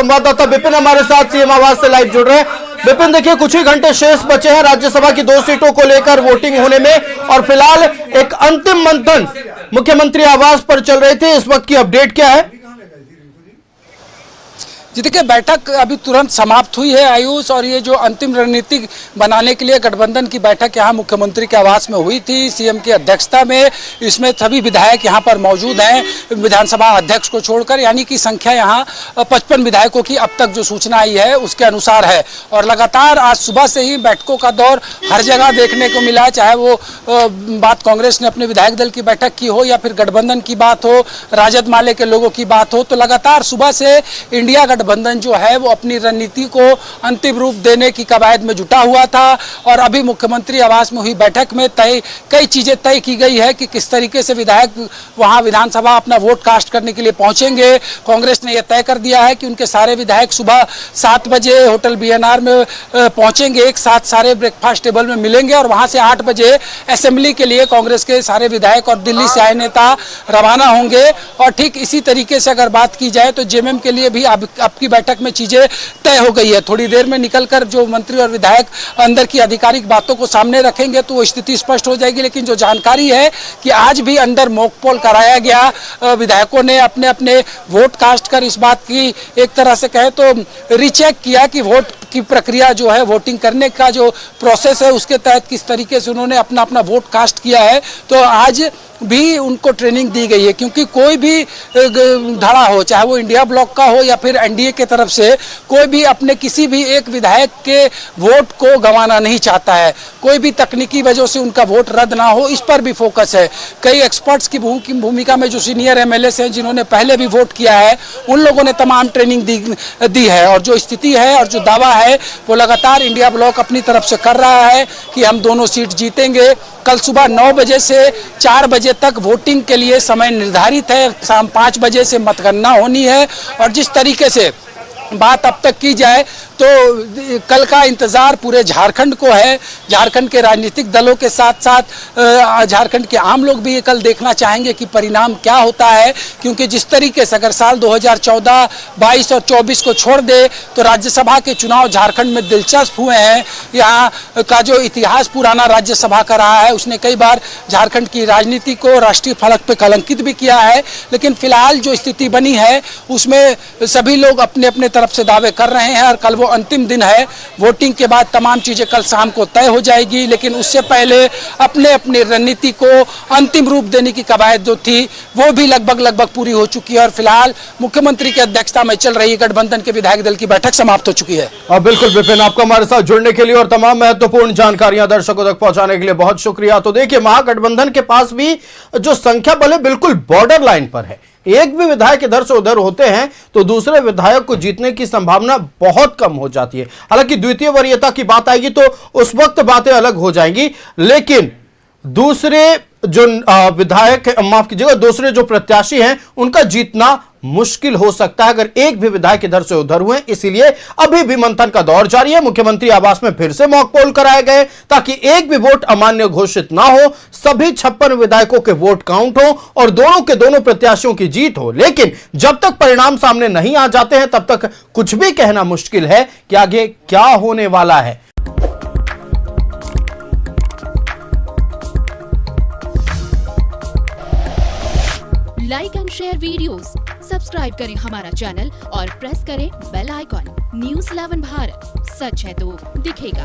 संवाददाता विपिन हमारे साथ सीएम आवाज से लाइव जुड़ रहे हैं। विपिन, देखिए कुछ ही घंटे शेष बचे हैं राज्यसभा की 2 सीटों को लेकर वोटिंग होने में, और फिलहाल एक अंतिम मंथन मुख्यमंत्री आवास पर चल रहे थे। इस वक्त की अपडेट क्या है? जी देखिए, बैठक अभी तुरंत समाप्त हुई है आयुष, और ये जो अंतिम रणनीति बनाने के लिए गठबंधन की बैठक यहाँ मुख्यमंत्री के आवास में हुई थी सीएम की अध्यक्षता में। इसमें सभी विधायक यहाँ पर मौजूद हैं, विधानसभा अध्यक्ष को छोड़कर, यानी कि संख्या यहाँ 55 विधायकों की अब तक जो सूचना आई है उसके अनुसार है। और लगातार आज सुबह से ही बैठकों का दौर हर जगह देखने को मिला, चाहे वो बात कांग्रेस ने अपने विधायक दल की बैठक की हो या फिर गठबंधन की बात हो, राजद माले के लोगों की बात हो, तो लगातार सुबह से इंडिया गठबंधन जो है वो अपनी रणनीति को अंतिम रूप देने की कवायद में जुटा हुआ था। और अभी मुख्यमंत्री आवास में हुई बैठक में कई चीजें तय की गई है कि किस तरीके से विधायक वहां विधानसभा अपना वोट कास्ट करने के लिए पहुंचेंगे। कांग्रेस ने यह तय कर दिया है कि उनके सारे विधायक सुबह 7 बजे होटल बीएनआर में पहुंचेंगे, एक साथ सारे ब्रेकफास्ट टेबल में मिलेंगे, और वहां से 8 बजे असेंबली के लिए कांग्रेस के सारे विधायक और दिल्ली से आए नेता रवाना होंगे। और ठीक इसी तरीके से अगर बात की जाए तो जेएमएम के लिए भी अब की बैठक में चीजें तय हो गई है। थोड़ी देर में निकलकर जो मंत्री और विधायक अंदर की आधिकारिक बातों को सामने रखेंगे तो वो स्थिति स्पष्ट हो जाएगी। लेकिन जो जानकारी है कि आज भी अंदर मॉक पोल कराया गया, विधायकों ने अपने अपने वोट कास्ट कर इस बात की एक तरह से कहे तो रीचेक किया कि वोट की प्रक्रिया जो है, वोटिंग करने का जो प्रोसेस है उसके तहत किस तरीके से उन्होंने अपना अपना वोट कास्ट किया है। तो आज भी उनको ट्रेनिंग दी गई है, क्योंकि कोई भी धड़ा हो, चाहे वो इंडिया ब्लॉक का हो या फिर एनडीए के तरफ से, कोई भी अपने किसी भी एक विधायक के वोट को गंवाना नहीं चाहता है। कोई भी तकनीकी वजह से उनका वोट रद्द ना हो, इस पर भी फोकस है। कई एक्सपर्ट्स की भूमिका में जो सीनियर एमएलए हैं जिन्होंने पहले भी वोट किया है, उन लोगों ने तमाम ट्रेनिंग दी है। और जो स्थिति है और जो दावा है वो लगातार इंडिया ब्लॉक अपनी तरफ से कर रहा है कि हम दोनों सीट जीतेंगे। कल सुबह 9 बजे से 4 बजे तक वोटिंग के लिए समय निर्धारित है, शाम 5 बजे से मतगणना होनी है। और जिस तरीके से बात अब तक की जाए तो कल का इंतजार पूरे झारखंड को है। झारखंड के राजनीतिक दलों के साथ साथ झारखंड के आम लोग भी ये कल देखना चाहेंगे कि परिणाम क्या होता है, क्योंकि जिस तरीके से अगर साल 2014, 22 और 24 को छोड़ दे तो राज्यसभा के चुनाव झारखंड में दिलचस्प हुए हैं। यहाँ का जो इतिहास पुराना राज्यसभा का रहा है उसने कई बार झारखंड की राजनीति को राष्ट्रीय फलक पे कलंकित भी किया है। लेकिन फिलहाल जो स्थिति बनी है उसमें सभी लोग अपने अपने तरफ से दावे कर रहे हैं, और कल वो अंतिम दिन है। वोटिंग के बाद तमाम चीजें कल शाम को तय हो जाएगी, लेकिन उससे पहले अपने अपने रणनीति को अंतिम रूप देने की कवायद जो थी वो भी लगभग पूरी हो चुकी है। और फिलहाल मुख्यमंत्री की अध्यक्षता में चल रही गठबंधन के विधायक दल की बैठक समाप्त हो चुकी है। बिल्कुल विपिन, आपका हमारे साथ जुड़ने के लिए और तमाम महत्वपूर्ण जानकारियां दर्शकों तक पहुंचाने के लिए बहुत शुक्रिया। तो देखिए, महागठबंधन के पास भी जो संख्या बल है बिल्कुल बॉर्डर लाइन पर है। एक भी विधायक इधर से उधर होते हैं तो दूसरे विधायक को जीतने की संभावना बहुत कम हो जाती है। हालांकि द्वितीय वरीयता की बात आएगी तो उस वक्त बातें अलग हो जाएंगी, लेकिन दूसरे जो विधायक, माफ कीजिएगा, दूसरे जो प्रत्याशी हैं उनका जीतना मुश्किल हो सकता है अगर एक भी विधायक इधर से उधर हुए। इसीलिए अभी भी मंथन का दौर जारी है। मुख्यमंत्री आवास में फिर से मॉक पोल कराए गए ताकि एक भी वोट अमान्य घोषित ना हो, सभी 56 विधायकों के वोट काउंट हो और दोनों के दोनों प्रत्याशियों की जीत हो। लेकिन जब तक परिणाम सामने नहीं आ जाते हैं तब तक कुछ भी कहना मुश्किल है कि आगे क्या होने वाला है। Like and share videos, subscribe करें हमारा चैनल और प्रेस करें बेल आइकॉन। न्यूज़ 11 भारत, सच है तो दिखेगा।